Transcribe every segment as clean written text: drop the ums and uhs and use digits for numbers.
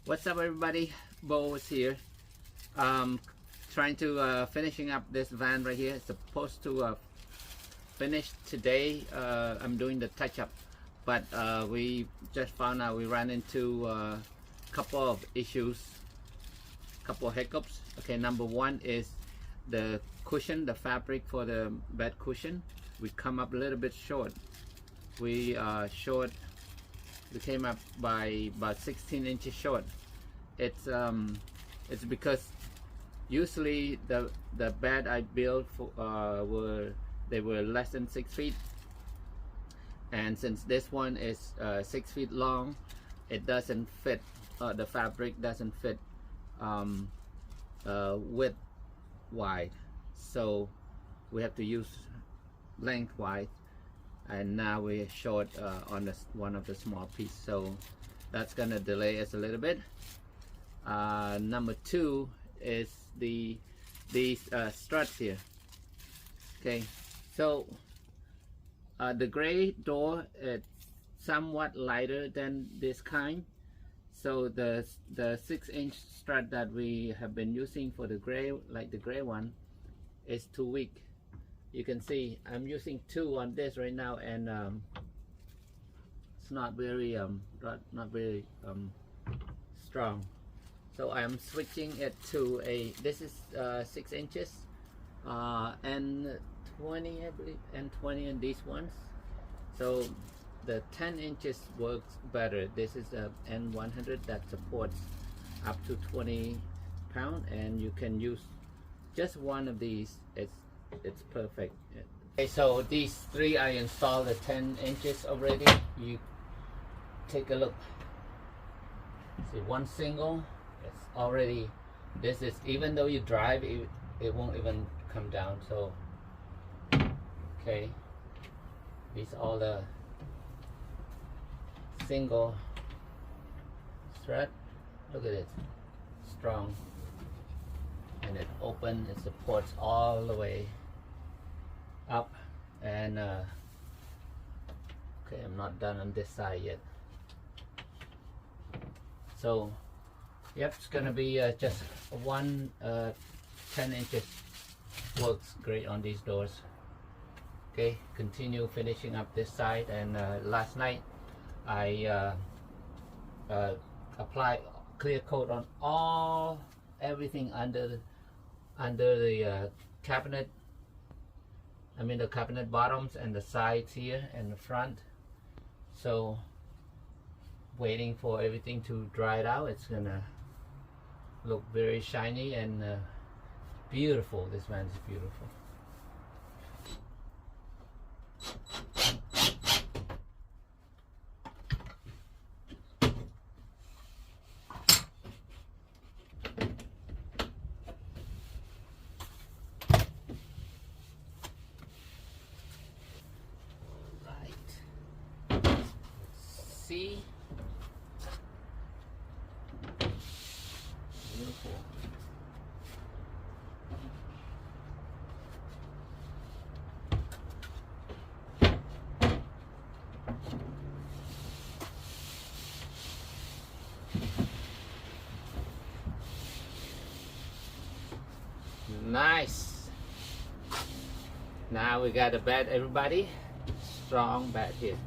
What's up, everybody? Bouge here. Trying to finishing up this van right here. It's supposed to finish today. I'm doing the touch-up, but we just found out we ran into a couple of issues, couple of hiccups. Okay, number one is the cushion, the fabric for the bed cushion. We come up a little bit short. We came up by about 16 inches short. It's because usually the bed I built for were less than 6 feet, and since this one is 6 feet long, it doesn't fit. The fabric doesn't fit width wide, so we have to use lengthwise. And now we're short on one of the small pieces, so that's gonna delay us a little bit. Number two is these struts here. Okay, so the gray door is somewhat lighter than this kind, so the 6-inch strut that we have been using for the gray, like the gray one, is too weak. You can see I'm using 2 on this right now, and it's not very strong. So I'm switching it to this is 6 inches and 20, I believe, and 20 in these ones. So the 10 inches works better. This is a N100 that supports up to 20 pounds, and you can use just one of these. It's perfect. Okay, so these 3 I installed the 10 inches already. You take a look. See, one single, it's already, this is, even though you drive, it won't even come down. So okay, these are all the single strut. Look at it, strong, and it open, it supports all the way up. And okay, I'm not done on this side yet. So yep, it's gonna be just one 10 inches works great on these doors. Okay, continue finishing up this side. And last night I applied clear coat on everything under the cabinet. I mean the cabinet bottoms and the sides here and the front. So waiting for everything to dry it out. It's gonna look very shiny and beautiful. This van is beautiful. See, beautiful. Nice. Now we got a bed, everybody. Strong bed here.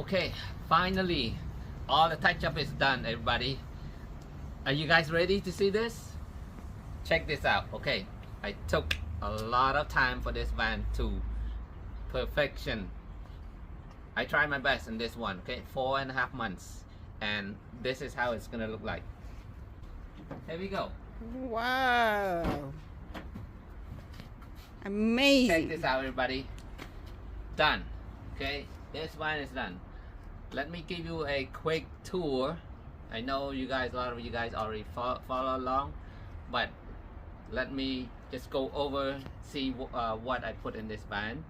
Okay, finally, all the touch-up is done, everybody. Are you guys ready to see this? Check this out. Okay, I took a lot of time for this van to perfection. I tried my best in this one. Okay, 4.5 months, and this is how it's gonna look like. Here we go. Wow. Amazing. Check this out, everybody. Done. Okay, this one is done. Let me give you a quick tour. I know you guys, a lot of you guys already follow along, but let me just go over, see what I put in this van,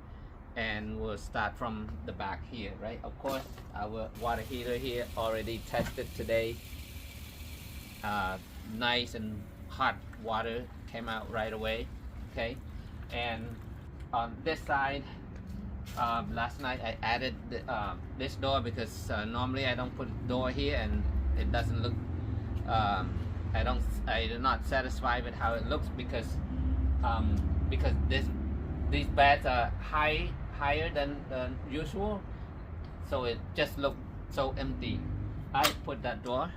and we'll start from the back here, right? Of course, our water heater here already tested today. Nice and hot water came out right away. Okay, and on this side, last night I added this door because normally I don't put door here and it doesn't look, I'm not satisfied with how it looks because these beds are higher than usual, so it just looks so empty. I put that door,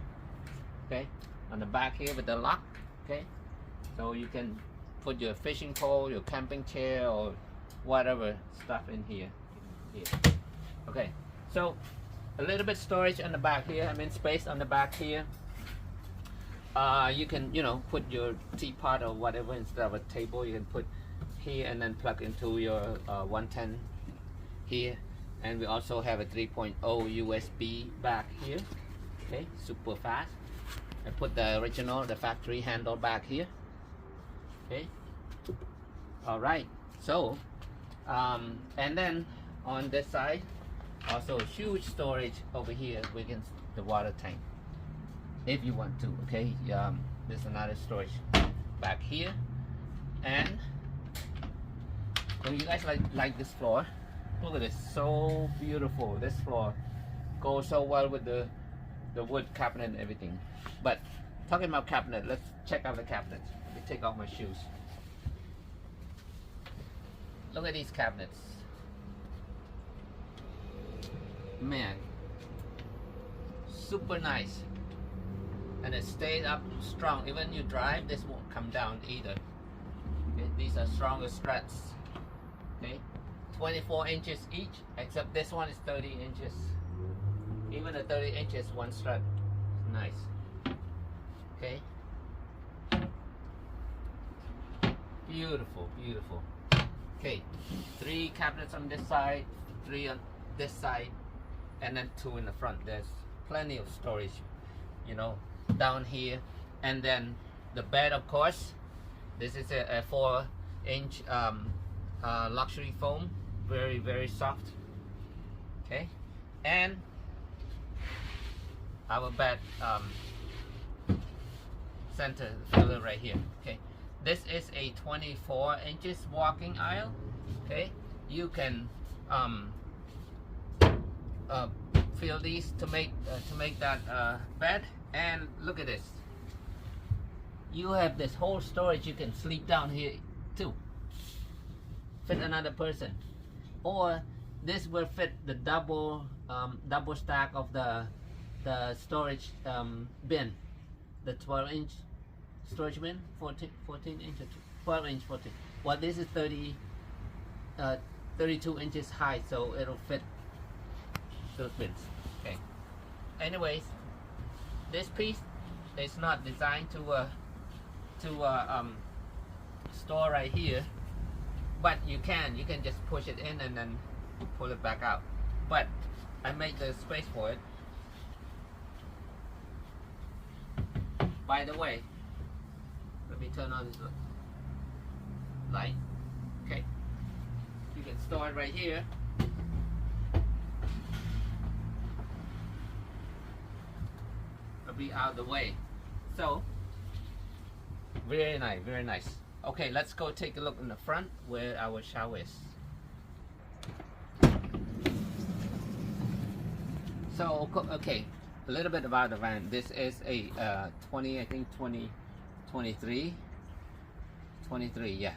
okay, on the back here with the lock, okay, so you can put your fishing pole, your camping chair, or whatever stuff in here. Okay, so a little bit storage on the back here. I mean space on the back here. You can, you know, put your teapot or whatever instead of a table. You can put here and then plug into your 110 here. And we also have a 3.0 USB back here. Okay, super fast. I put the original, the factory handle back here. Okay. All right. So, and then on this side, also huge storage over here within the water tank, if you want to. Okay. There's another storage back here, and so you guys like this floor? Look at this, so beautiful. This floor goes so well with the wood cabinet and everything. But talking about cabinet, let's check out the cabinet. Let me take off my shoes. Look at these cabinets. Man, super nice. And it stays up strong. Even you drive, this won't come down either. Okay, these are stronger struts. Okay, 24 inches each, except this one is 30 inches. Even the 30 inches, one strut. Nice. Okay. Beautiful, beautiful. Okay, 3 cabinets on this side, 3 on this side, and then 2 in the front. There's plenty of storage, you know, down here. And then the bed, of course. This is a 4-inch luxury foam, very, very soft. Okay, and our bed center filler right here. Okay, this is a 24 inches walking aisle. Okay, you can fill these to make that bed. And look at this, you have this whole storage. You can sleep down here too, fit another person, or this will fit the double stack of the storage bin, the 12-inch storage bin, 14 inches, 12 inch, 14. Well, this is 32 inches high, so it'll fit those bins. Okay. Anyways, this piece is not designed to store right here, but you can just push it in and then pull it back out. But I made the space for it. By the way, let me turn on this light. Okay, you can store it right here. It'll be out of the way. So very nice, very nice. Okay, let's go take a look in the front where our shower is. So okay, a little bit about the van. This is a 23, yeah.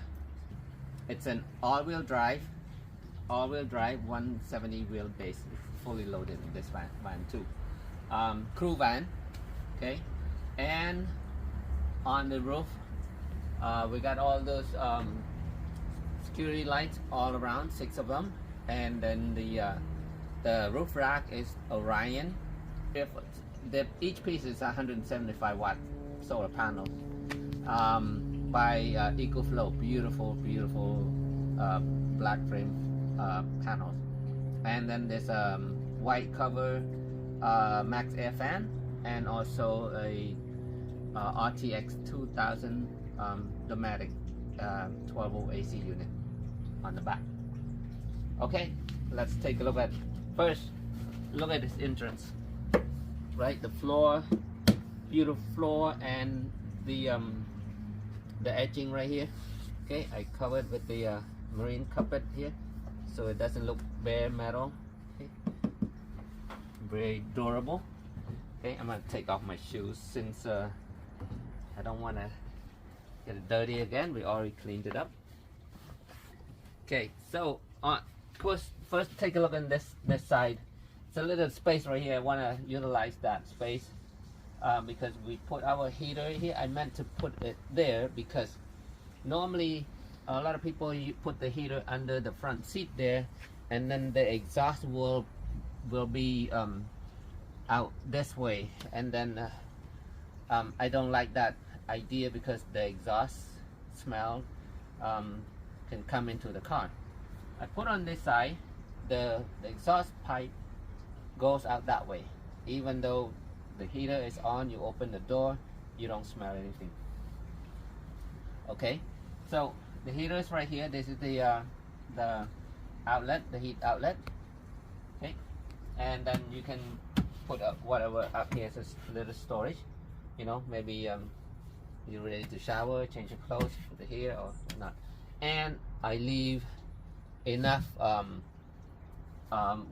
It's an all-wheel drive all-wheel drive 170 wheelbase, fully loaded in this van too. Crew van, okay, and on the roof we got all those security lights all around, 6 of them, and then the roof rack is Orion. Each piece is 175 watt solar panel by EcoFlow, beautiful black frame panels. And then there's a white cover max air fan, and also a RTX 2000 Dometic 12 volt AC unit on the back. Okay, let's take a look at, first look at this entrance. Right, the floor, beautiful floor, and the edging right here. Okay, I covered with the marine carpet here, so it doesn't look bare metal. Okay, very durable. Okay, I'm gonna take off my shoes since I don't want to get it dirty again. We already cleaned it up. Okay, so first take a look on this side. It's a little space right here. I want to utilize that space because we put our heater here. I meant to put it there because normally a lot of people put the heater under the front seat there, and then the exhaust will be out this way, and then I don't like that idea because the exhaust smell can come into the car. I put on this side, the exhaust pipe goes out that way. Even though the heater is on, you open the door, you don't smell anything. Okay, so the heater is right here. This is the outlet, the heat outlet. Okay, and then you can put up whatever up here as a little storage. You know, maybe you're ready to shower, change your clothes, put it here or not. And I leave enough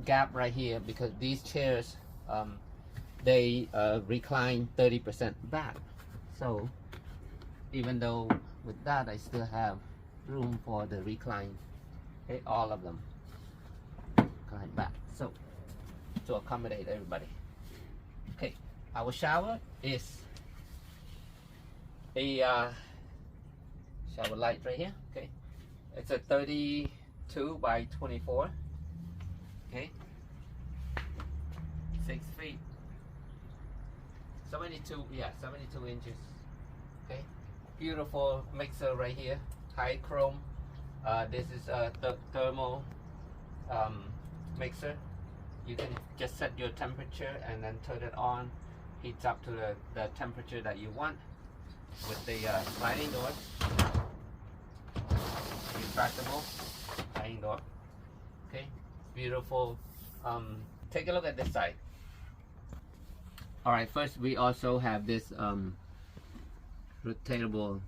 gap right here because these chairs they recline 30% back, so even though with that I still have room for the recline. Okay, all of them recline back, so to accommodate everybody. Okay, our shower is a shower light right here. Okay, it's a 32 by 24. Okay, 6 feet, 72 inches. Okay, beautiful mixer right here, high chrome. This is a thermal mixer. You can just set your temperature and then turn it on, heats up to the temperature that you want with the sliding door, retractable sliding door. Okay, beautiful. Take a look at this side. All right, first we also have this rotatable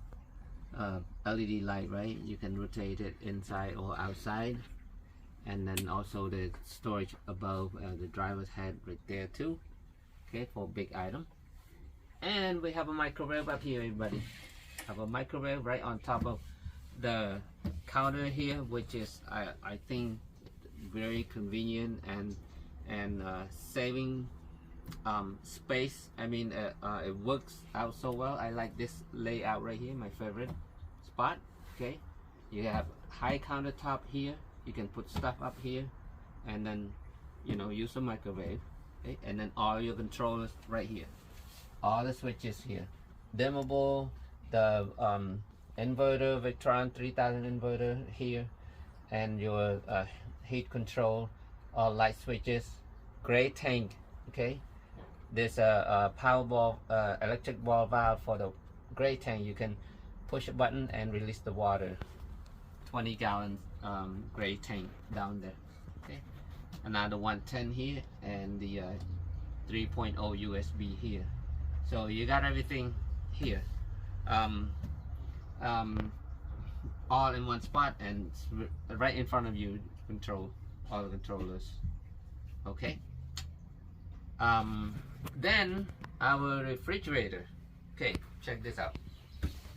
LED light, right? You can rotate it inside or outside, and then also the storage above the driver's head right there too. Okay, for big item. And we have a microwave up here, everybody. Have a microwave right on top of the counter here, which is I think very convenient and saving space. I mean, it works out so well. I like this layout right here, my favorite spot. Okay, you have high countertop here. You can put stuff up here, and then use the microwave. Okay, and then all your controllers right here. All the switches here, dimmable, the inverter, Victron 3000 inverter here, and your heat control, all light switches, gray tank. Okay, there's a power ball, electric ball valve for the gray tank. You can push a button and release the water. 20 gallon gray tank down there. Okay, another 110 here, and the 3.0 USB here. So you got everything here, all in one spot, and right in front of you. Control all the controllers. Okay. Then our refrigerator. Okay, check this out.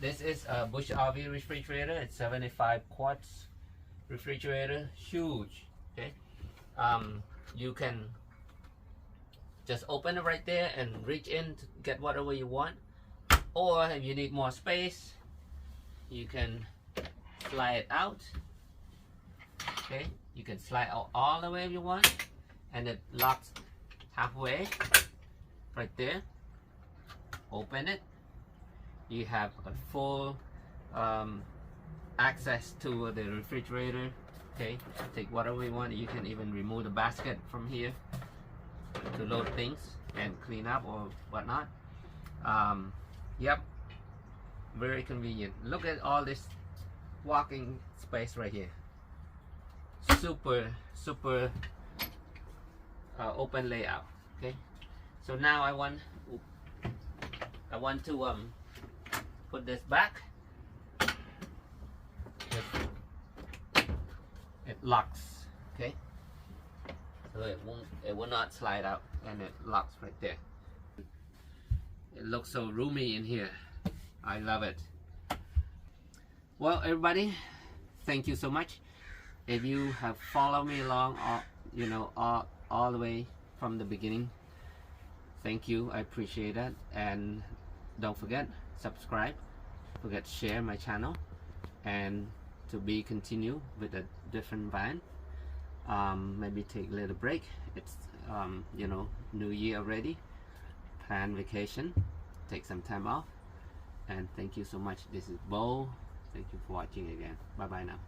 This is a Bouge RV refrigerator. It's 75 quarts, refrigerator, huge. Okay, you can just open it right there and reach in to get whatever you want, or if you need more space, you can slide it out. Okay, you can slide out all the way if you want, and it locks halfway right there. Open it, you have a full access to the refrigerator. Okay, take whatever you want. You can even remove the basket from here to load things and clean up or whatnot. Yep, very convenient. Look at all this walking space right here. Super open layout. Okay, so now I want to put this back. It locks. Okay, so it will not slide out, and it locks right there. It looks so roomy in here. I love it. Well, everybody, thank you so much. If you have followed me along, all the way from the beginning, thank you. I appreciate that. And don't forget, subscribe. Forget to share my channel, and to be continue with a different van. Maybe take a little break. It's New Year already. Plan vacation. Take some time off. And thank you so much. This is Bo. Thank you for watching again. Bye bye now.